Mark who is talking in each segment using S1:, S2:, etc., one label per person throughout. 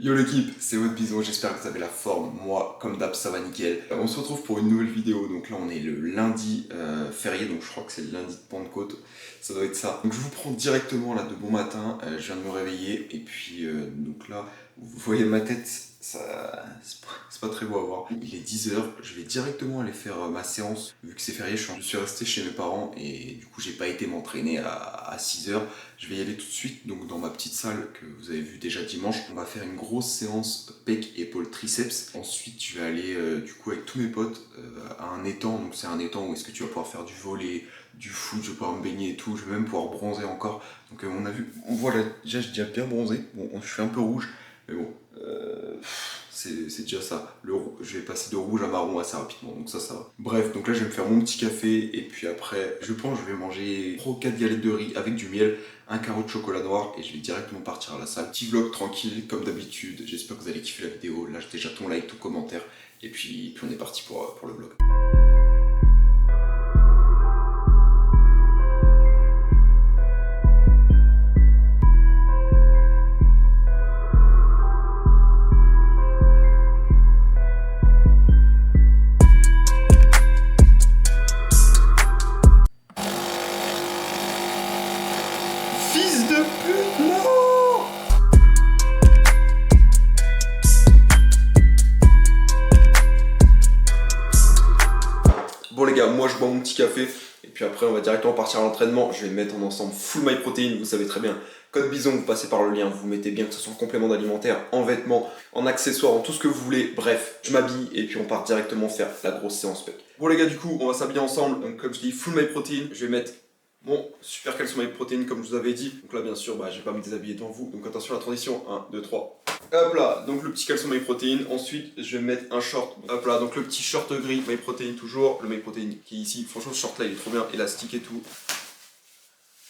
S1: Yo l'équipe, c'est votre bison, j'espère que vous avez la forme, moi comme d'hab ça va nickel. On se retrouve pour une nouvelle vidéo, donc là on est le lundi férié, donc je crois que c'est le lundi de Pentecôte, ça doit être ça. Donc je vous prends directement là de bon matin, je viens de me réveiller, et puis donc là, vous voyez ma tête, ça c'est pas très beau à voir. Il est 10h, je vais directement aller faire ma séance, vu que c'est férié, je suis resté chez mes parents, et du coup j'ai pas été m'entraîner à 6h. Je vais y aller tout de suite, donc dans ma petite salle que vous avez vu déjà dimanche. On va faire une grosse séance pec, épaules, triceps. Ensuite, je vais aller du coup avec tous mes potes à un étang. Donc c'est un étang où est-ce que tu vas pouvoir faire du volley, du foot, je vais pouvoir me baigner et tout. Je vais même pouvoir bronzer encore. Donc on a vu, voilà, déjà j'ai déjà bien bronzé. Bon, je suis un peu rouge, mais bon, c'est déjà ça. Je vais passer de rouge à marron assez rapidement, donc ça va. Bref, donc là je vais me faire mon petit café et puis après, je pense que je vais manger 3 ou 4 galettes de riz avec du miel, un carreau de chocolat noir et je vais directement partir à la salle. Petit vlog tranquille comme d'habitude, j'espère que vous allez kiffer la vidéo. Lâche déjà ton like, ton commentaire et puis on est parti pour le vlog. Fils de pute, non! Bon les gars, moi je bois mon petit café et puis après on va directement partir à l'entraînement. Je vais le mettre en ensemble full my protein, vous savez très bien. Code bison, vous passez par le lien, vous mettez bien que ce soit en complément d'alimentaire, en vêtements, en accessoires, en tout ce que vous voulez. Bref, je m'habille et puis on part directement faire la grosse séance pec. Bon les gars, du coup on va s'habiller ensemble. Donc comme je dis, full my protein, je vais mettre mon super caleçon my protein comme je vous avais dit. Donc là bien sûr, je vais pas me déshabiller devant vous. Donc attention à la transition, 1, 2, 3. Hop là, donc le petit caleçon my protein. Ensuite je vais mettre un short. Hop là, donc le petit short gris my protein toujours. Le my protein qui est ici. Franchement ce short là il est trop bien, élastique et tout.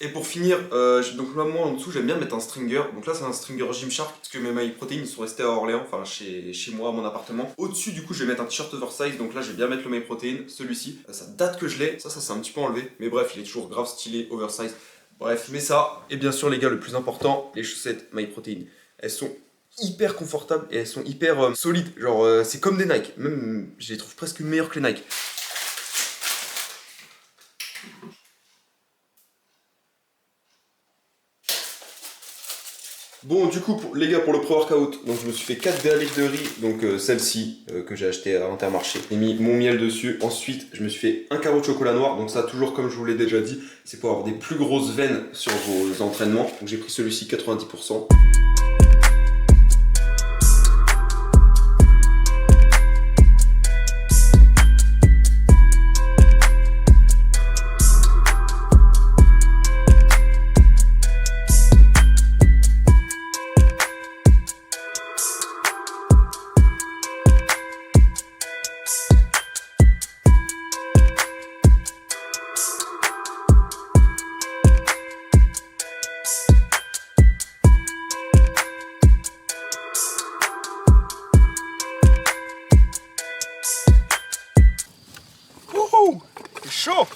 S1: Et pour finir, donc là moi en dessous j'aime bien mettre un stringer. Donc là c'est un stringer Gymshark parce que mes my protein ils sont restés à Orléans, enfin chez moi à mon appartement. Au-dessus du coup je vais mettre un t-shirt oversize. Donc là je vais bien mettre le my protein, celui-ci. Ça date que je l'ai, ça s'est un petit peu enlevé. Mais bref il est toujours grave stylé, oversize. Bref, je mets ça. Et bien sûr les gars, le plus important, les chaussettes my protein. Elles sont hyper confortables et elles sont hyper solides. Genre c'est comme des Nike. Même je les trouve presque meilleures que les Nike. Bon du coup les gars pour le pré-workout, donc je me suis fait 4 galettes de riz, donc celle-ci que j'ai acheté à Intermarché. J'ai mis mon miel dessus, ensuite je me suis fait un carreau de chocolat noir, donc ça toujours comme je vous l'ai déjà dit, c'est pour avoir des plus grosses veines sur vos entraînements. Donc j'ai pris celui-ci 90%. Wouhou! C'est chaud!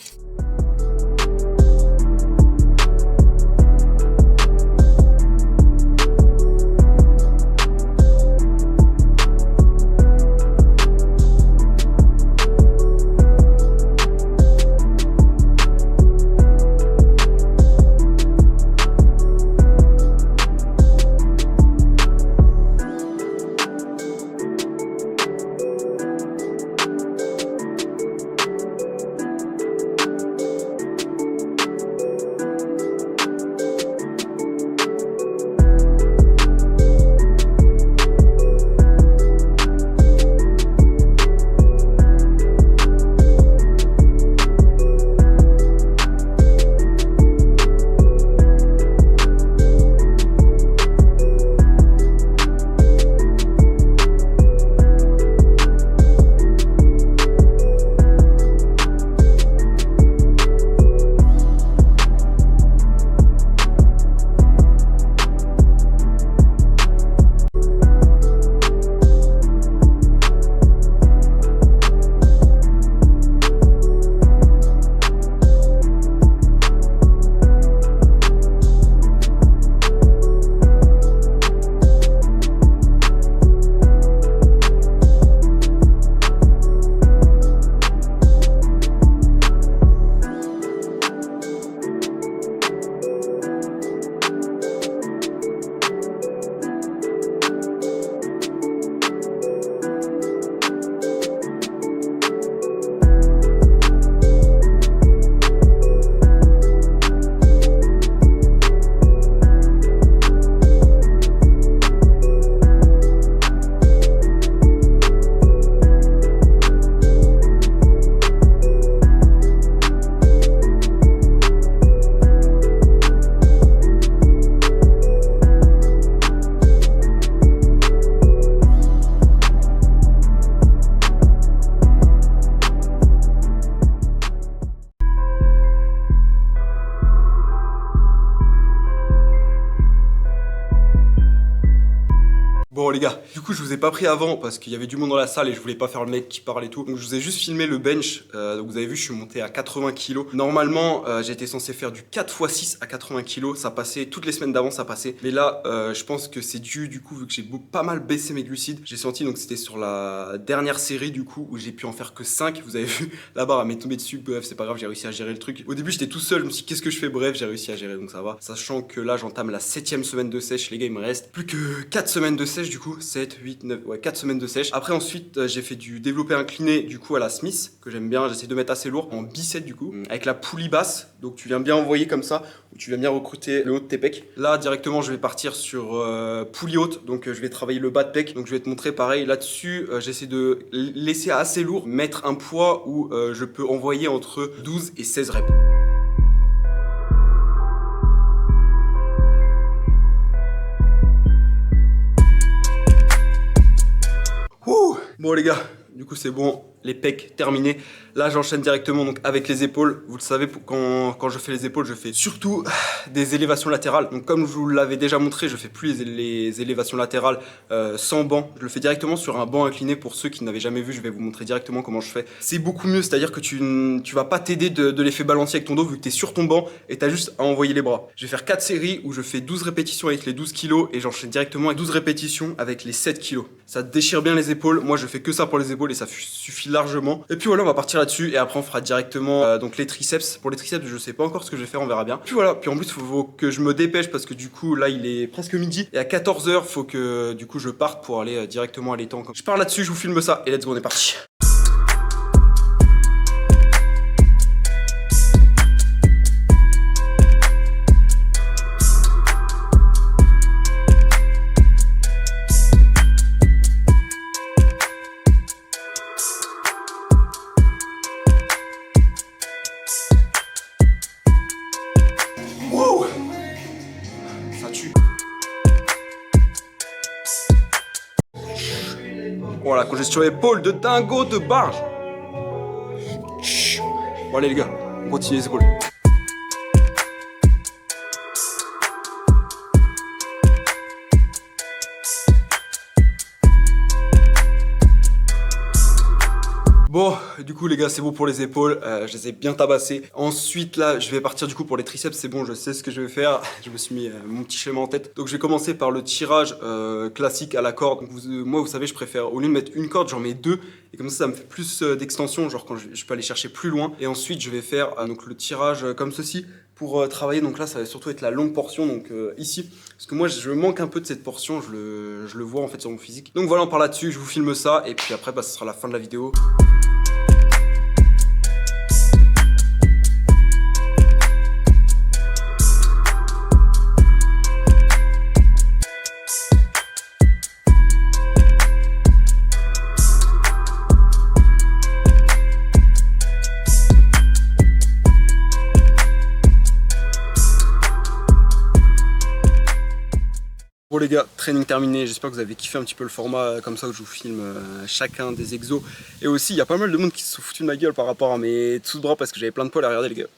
S2: les gars, du coup je vous ai pas pris avant parce qu'il y avait du monde dans la salle et je voulais pas faire le mec qui parle et tout. Donc je vous ai juste filmé le bench. Donc vous avez vu, je suis monté à 80 kg. Normalement j'étais censé faire du 4x6 à 80 kg. Ça passait, toutes les semaines d'avant ça passait. Mais là je pense que c'est dû du coup vu que j'ai pas mal baissé mes glucides. J'ai senti, donc c'était sur la dernière série du coup où j'ai pu en faire que 5. Vous avez vu, la barre elle m'est tombée dessus. Bref, c'est pas grave, j'ai réussi à gérer le truc. Au début j'étais tout seul, je me suis dit qu'est-ce que je fais. Bref, j'ai réussi à gérer, donc ça va. Sachant que là j'entame la 7ème semaine de sèche, les gars, il me reste plus que 4 semaines de sèche du coup. 7, 8, 9, ouais, 4 semaines de sèche. Après ensuite j'ai fait du développé incliné du coup à la Smith, que j'aime bien, j'essaie de mettre assez lourd, en bicep du coup, avec la poulie basse. Donc tu viens bien envoyer comme ça, ou tu viens bien recruter le haut de tes pecs. Là directement je vais partir sur poulie haute, donc je vais travailler le bas de pec. Donc je vais te montrer pareil là-dessus, j'essaie de laisser assez lourd, mettre un poids où je peux envoyer entre 12 et 16 reps. Bon les gars, du coup c'est bon, les pecs terminés. Là j'enchaîne directement donc avec les épaules. Vous le savez, quand je fais les épaules, je fais surtout des élévations latérales. Donc comme je vous l'avais déjà montré, je fais plus les élévations latérales sans banc. Je le fais directement sur un banc incliné. Pour ceux qui n'avaient jamais vu, je vais vous montrer directement comment je fais. C'est beaucoup mieux, c'est-à-dire que tu vas pas t'aider de l'effet balancier avec ton dos vu que tu es sur ton banc et tu as juste à envoyer les bras. Je vais faire 4 séries où je fais 12 répétitions avec les 12 kg et j'enchaîne directement avec 12 répétitions avec les 7 kg. Ça déchire bien les épaules. Moi je fais que ça pour les épaules et ça suffit largement. Et puis voilà, on va partir là-dessus et après on fera directement donc les triceps. Pour les triceps, je sais pas encore ce que je vais faire, on verra bien. Puis voilà, puis en plus il faut que je me dépêche parce que du coup là il est presque midi et à 14 h faut que du coup je parte pour aller directement à l'étang. Je pars là-dessus, je vous filme ça et let's go, on est parti. Voilà, congestion épaule de dingo de barge. Bon allez les gars, on continue les épaules. Bon, du coup les gars, c'est bon pour les épaules, je les ai bien tabassés. Ensuite là, je vais partir du coup pour les triceps, c'est bon, je sais ce que je vais faire. Je me suis mis mon petit schéma en tête. Donc je vais commencer par le tirage classique à la corde. Donc, moi vous savez, je préfère, au lieu de mettre une corde, j'en mets deux. Et comme ça me fait plus d'extension, genre quand je peux aller chercher plus loin. Et ensuite je vais faire donc le tirage comme ceci. Pour travailler, donc là ça va surtout être la longue portion, donc ici, parce que moi je manque un peu de cette portion, je le vois en fait sur mon physique. Donc voilà, on part là-dessus, je vous filme ça, et puis après bah, ce sera la fin de la vidéo. Bon les gars, training terminé, j'espère que vous avez kiffé un petit peu le format comme ça où je vous filme chacun des exos. Et aussi, il y a pas mal de monde qui se sont foutu de ma gueule par rapport à mes dessous de bras parce que j'avais plein de poils à regarder les gars.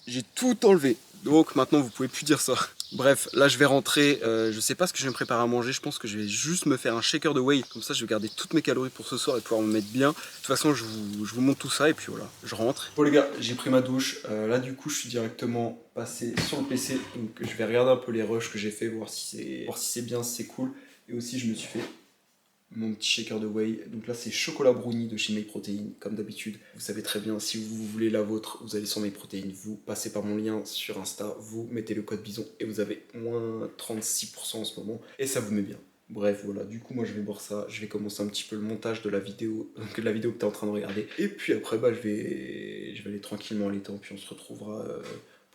S2: J'ai tout enlevé, donc maintenant vous pouvez plus dire ça. Bref, là je vais rentrer, je sais pas ce que je vais me préparer à manger, je pense que je vais juste me faire un shaker de whey. Comme ça je vais garder toutes mes calories pour ce soir et pouvoir me mettre bien. De toute façon je vous montre tout ça et puis voilà, je rentre. Bon les gars, j'ai pris ma douche, là du coup je suis directement passé sur le PC. Donc je vais regarder un peu les rushs que j'ai fait, voir si c'est bien, si c'est cool. Et aussi je me suis fait mon petit shaker de whey. Donc là c'est chocolat brownie de chez MyProtein, comme d'habitude. Vous savez très bien, si vous voulez la vôtre, vous allez sur MyProtein, vous passez par mon lien sur Insta, vous mettez le code BISON et vous avez moins 36% en ce moment. Et ça vous met bien. Bref, voilà, du coup moi je vais boire ça, je vais commencer un petit peu le montage de la vidéo, que tu es en train de regarder. Et puis après bah je vais aller tranquillement à l'étang, puis on se retrouvera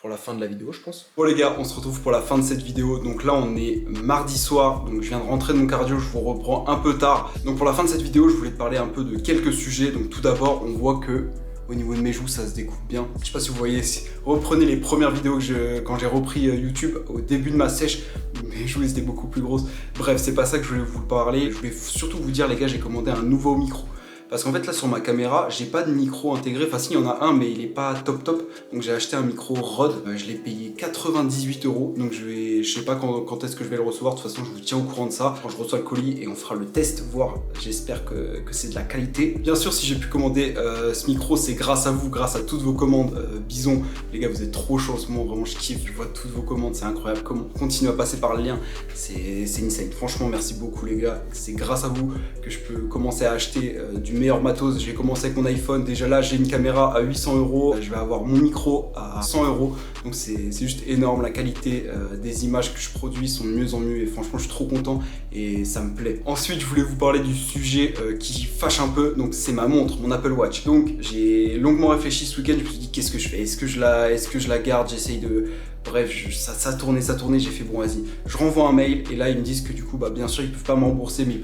S2: pour la fin de la vidéo je pense. Bon les gars, on se retrouve pour la fin de cette vidéo. Donc là on est mardi soir, donc je viens de rentrer de mon cardio, je vous reprends un peu tard. Donc pour la fin de cette vidéo je voulais te parler un peu de quelques sujets. Donc tout d'abord on voit que au niveau de mes joues ça se découpe bien. Je sais pas si vous voyez, reprenez les premières vidéos que quand j'ai repris YouTube au début de ma sèche, mes joues étaient beaucoup plus grosses. Bref, c'est pas ça que je voulais vous parler. Je voulais surtout vous dire les gars, j'ai commandé un nouveau micro. parce qu'en fait là sur ma caméra j'ai pas de micro intégré, enfin si il y en a un mais il est pas top, donc j'ai acheté un micro Rode, je l'ai payé 98 €, donc je sais pas quand est-ce que je vais le recevoir, de toute façon je vous tiens au courant de ça, quand je reçois le colis et on fera le test, voir, j'espère que c'est de la qualité. Bien sûr si j'ai pu commander ce micro c'est grâce à vous, grâce à toutes vos commandes, Bison, les gars vous êtes trop chaud en ce moment, vraiment je kiffe, je vois toutes vos commandes, c'est incroyable, comment continuez à passer par le lien, c'est insane, franchement merci beaucoup les gars, c'est grâce à vous que je peux commencer à acheter du meilleur matos. J'ai commencé avec mon iPhone, déjà là j'ai une caméra à 800 €, je vais avoir mon micro à 100 €, donc c'est juste énorme, la qualité des images que je produis sont de mieux en mieux et franchement je suis trop content et ça me plaît. Ensuite je voulais vous parler du sujet qui fâche un peu, donc c'est ma montre, mon Apple Watch. Donc j'ai longuement réfléchi ce week-end, je me suis dit qu'est-ce que je fais, est-ce que je la garde, j'essaye de... Bref, ça tournait, j'ai fait bon vas-y, je renvoie un mail et là ils me disent que du coup bah bien sûr ils peuvent pas me rembourser mais ils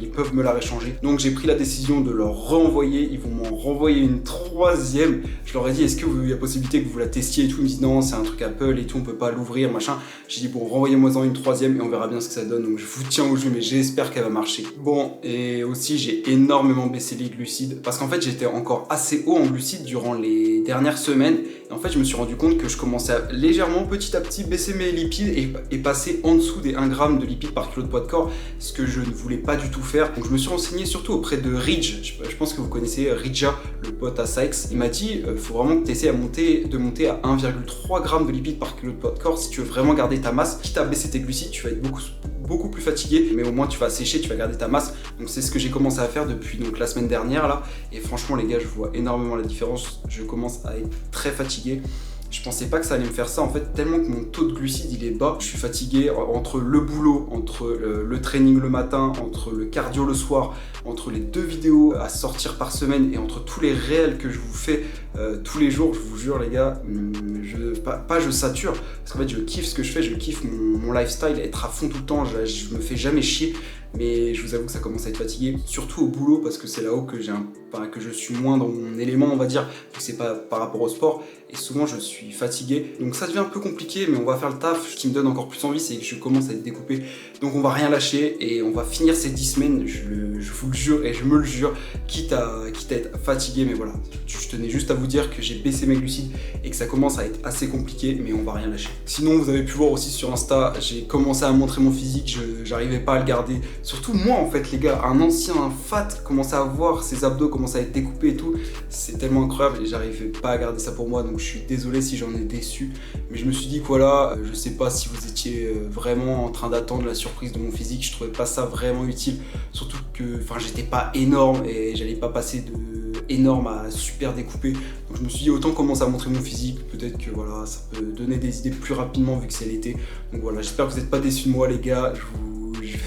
S2: peuvent me la réchanger. Donc j'ai pris la décision de leur renvoyer, ils vont m'en renvoyer une troisième. Je leur ai dit est-ce qu'il y a possibilité que vous la testiez et tout, ils me disent non c'est un truc Apple et tout, on peut pas l'ouvrir machin. J'ai dit bon renvoyez-moi-en une troisième et on verra bien ce que ça donne, donc je vous tiens au jus mais j'espère qu'elle va marcher. Bon et aussi j'ai énormément baissé les glucides parce qu'en fait j'étais encore assez haut en glucides durant les dernières semaines et en fait je me suis rendu compte que je commençais à légèrement petit à petit baisser mes lipides et passer en dessous des 1 g de lipides par kilo de poids de corps, ce que je ne voulais pas du tout faire. Donc je me suis renseigné surtout auprès de Ridge, je pense que vous connaissez Ridja, le pote à Sykes. Il m'a dit faut vraiment que tu essaies de monter à 1,3 g de lipides par kilo de poids de corps si tu veux vraiment garder ta masse. Quitte à baisser tes glucides, tu vas être beaucoup plus fatigué, mais au moins tu vas sécher, tu vas garder ta masse. Donc c'est ce que j'ai commencé à faire depuis donc la semaine dernière là, et franchement les gars je vois énormément la différence, je commence à être très fatigué. Je pensais pas que ça allait me faire ça en fait, tellement que mon taux de glucides il est bas. Je suis fatigué entre le boulot, entre le training le matin, entre le cardio le soir, entre les 2 vidéos à sortir par semaine et entre tous les réels que je vous fais tous les jours. Je vous jure les gars, je sature, parce qu'en fait je kiffe ce que je fais, je kiffe mon lifestyle, être à fond tout le temps, je me fais jamais chier. Mais je vous avoue que ça commence à être fatigué, surtout au boulot parce que c'est là-haut que je suis moins dans mon élément on va dire, que c'est pas par rapport au sport et souvent je suis fatigué. Donc ça devient un peu compliqué mais on va faire le taf. Ce qui me donne encore plus envie c'est que je commence à être découpé. Donc on va rien lâcher et on va finir ces 10 semaines, je vous le jure et je me le jure, quitte à être fatigué. Mais voilà, je tenais juste à vous dire que j'ai baissé mes glucides et que ça commence à être assez compliqué mais on va rien lâcher. Sinon vous avez pu voir aussi sur Insta, j'ai commencé à montrer mon physique, j'arrivais pas à le garder. Surtout moi en fait les gars, un ancien fat commençait à voir ses abdos commençaient à être découpés et tout, c'est tellement incroyable et j'arrivais pas à garder ça pour moi, donc je suis désolé si j'en ai déçu, mais je me suis dit que voilà, je sais pas si vous étiez vraiment en train d'attendre la surprise de mon physique, je trouvais pas ça vraiment utile, surtout que j'étais pas énorme et j'allais pas passer de énorme à super découpé, donc je me suis dit autant commencer à montrer mon physique, peut-être que voilà ça peut donner des idées plus rapidement vu que c'est l'été. Donc voilà, j'espère que vous n'êtes pas déçus de moi les gars,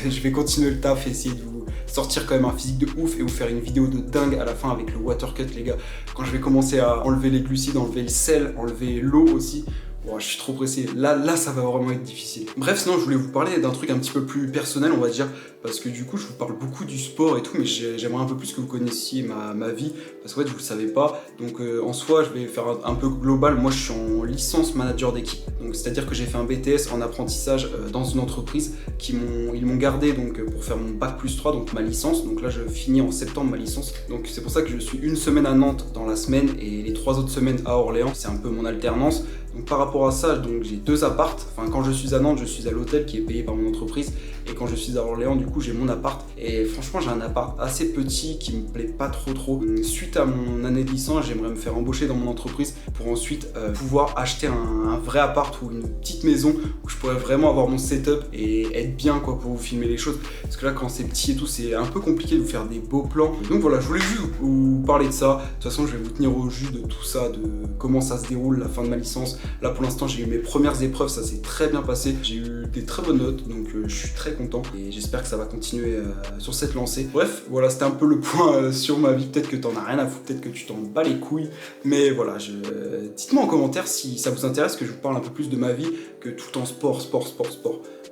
S2: je vais continuer le taf et essayer de vous sortir quand même un physique de ouf et vous faire une vidéo de dingue à la fin avec le water cut les gars, quand je vais commencer à enlever les glucides, enlever le sel, enlever l'eau aussi. Wow, je suis trop pressé, là ça va vraiment être difficile. Bref, sinon je voulais vous parler d'un truc un petit peu plus personnel on va dire, parce que du coup je vous parle beaucoup du sport et tout, mais j'aimerais un peu plus que vous connaissiez ma vie, parce qu'en fait vous le savez pas, donc en soi je vais faire un peu global. Moi je suis en licence manager d'équipe, donc c'est à dire que j'ai fait un BTS en apprentissage dans une entreprise, ils m'ont gardé donc pour faire mon bac plus 3, donc ma licence, donc là je finis en septembre ma licence, donc c'est pour ça que je suis une semaine à Nantes dans la semaine et les 3 autres semaines à Orléans, c'est un peu mon alternance. Donc par rapport à ça, donc j'ai 2 apparts. Enfin quand je suis à Nantes, je suis à l'hôtel qui est payé par mon entreprise. Et quand je suis à Orléans, du coup j'ai mon appart. Et franchement j'ai un appart assez petit qui me plaît pas trop. Suite à mon année de licence, j'aimerais me faire embaucher dans mon entreprise pour ensuite pouvoir acheter un vrai appart ou une petite maison où je pourrais vraiment avoir mon setup et être bien quoi pour vous filmer les choses. Parce que là quand c'est petit et tout, c'est un peu compliqué de vous faire des beaux plans. Donc voilà, je voulais juste vous parler de ça. De toute façon je vais vous tenir au jus de tout ça, de comment ça se déroule la fin de ma licence. Là pour l'instant j'ai eu mes premières épreuves, ça s'est très bien passé, j'ai eu des très bonnes notes, donc je suis très content et j'espère que ça va continuer sur cette lancée. Bref, voilà, c'était un peu le point sur ma vie. Peut-être que t'en as rien à foutre, peut-être que tu t'en bats les couilles, mais voilà, dites-moi en commentaire si ça vous intéresse que je vous parle un peu plus de ma vie que tout en sport.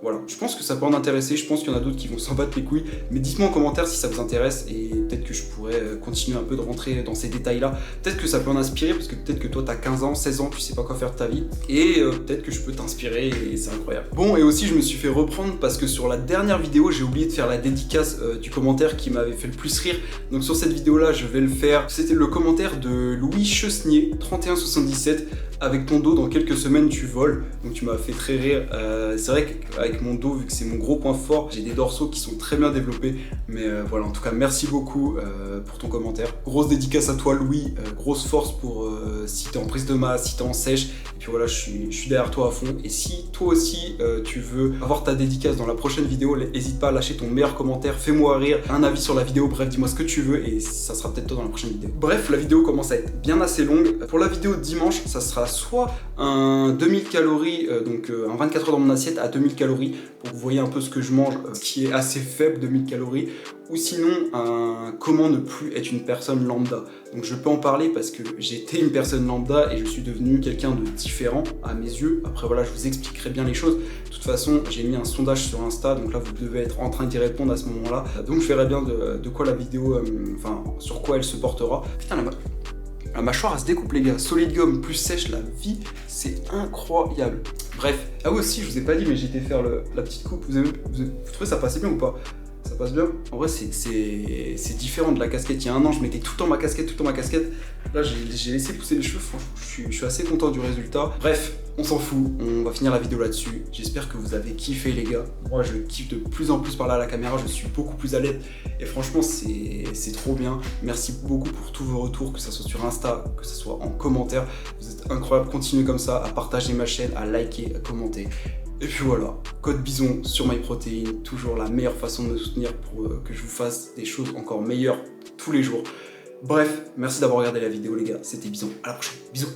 S2: Voilà, je pense que ça peut en intéresser, je pense qu'il y en a d'autres qui vont s'en battre les couilles, mais dites-moi en commentaire si ça vous intéresse et peut-être que je pourrais continuer un peu de rentrer dans ces détails-là. Peut-être que ça peut en inspirer parce que peut-être que toi t'as 15 ans, 16 ans, tu sais pas quoi faire de ta vie et peut-être que je peux t'inspirer et c'est incroyable. Bon, et aussi je me suis fait reprendre parce que sur la dernière vidéo, j'ai oublié de faire la dédicace du commentaire qui m'avait fait le plus rire. Donc sur cette vidéo-là, je vais le faire. C'était le commentaire de Louis Chesnier, 3177. Avec ton dos, dans quelques semaines, tu voles. Donc tu m'as fait très rire. C'est vrai qu'avec mon dos, vu que c'est mon gros point fort, j'ai des dorsaux qui sont très bien développés. Mais voilà, en tout cas, merci beaucoup pour ton commentaire. Grosse dédicace à toi, Louis. Grosse force pour si t'es en prise de masse, si t'es en sèche. Et puis voilà, je suis derrière toi à fond. Et si toi aussi, tu veux avoir ta dédicace dans la prochaine vidéo, n'hésite pas à lâcher ton meilleur commentaire. Fais-moi rire, un avis sur la vidéo. Bref, dis-moi ce que tu veux et ça sera peut-être toi dans la prochaine vidéo. Bref, la vidéo commence à être bien assez longue. Pour la vidéo de dimanche, ça sera soit un 2000 calories, donc un 24 heures dans mon assiette à 2000 calories, pour que vous voyez un peu ce que je mange, qui est assez faible, 2000 calories, ou sinon un comment ne plus être une personne lambda. Donc je peux en parler parce que j'étais une personne lambda et je suis devenu quelqu'un de différent à mes yeux. Après voilà, je vous expliquerai bien les choses. De toute façon, j'ai mis un sondage sur Insta, donc là vous devez être en train d'y répondre à ce moment-là. Donc je verrai bien de quoi la vidéo, enfin sur quoi elle se portera. Putain, la mâchoire elle se découpe les gars, solide gomme plus sèche, la vie c'est incroyable. Bref, ah oui aussi je vous ai pas dit mais j'ai été faire la petite coupe, vous trouvez ça passait bien ou pas? Ça passe bien? En vrai c'est différent de la casquette, il y a un an je mettais tout le temps ma casquette, là j'ai laissé pousser les cheveux, franchement je suis assez content du résultat. Bref, on s'en fout, on va finir la vidéo là-dessus. J'espère que vous avez kiffé les gars. Moi je kiffe de plus en plus parler à la caméra, je suis beaucoup plus à l'aise et franchement c'est trop bien. Merci beaucoup pour tous vos retours, que ce soit sur Insta, que ce soit en commentaire. Vous êtes incroyables, continuez comme ça, à partager ma chaîne, à liker, à commenter. Et puis voilà, code Bison sur MyProtein, toujours la meilleure façon de me soutenir pour que je vous fasse des choses encore meilleures tous les jours. Bref, merci d'avoir regardé la vidéo les gars, c'était Bison, à la prochaine, bisous.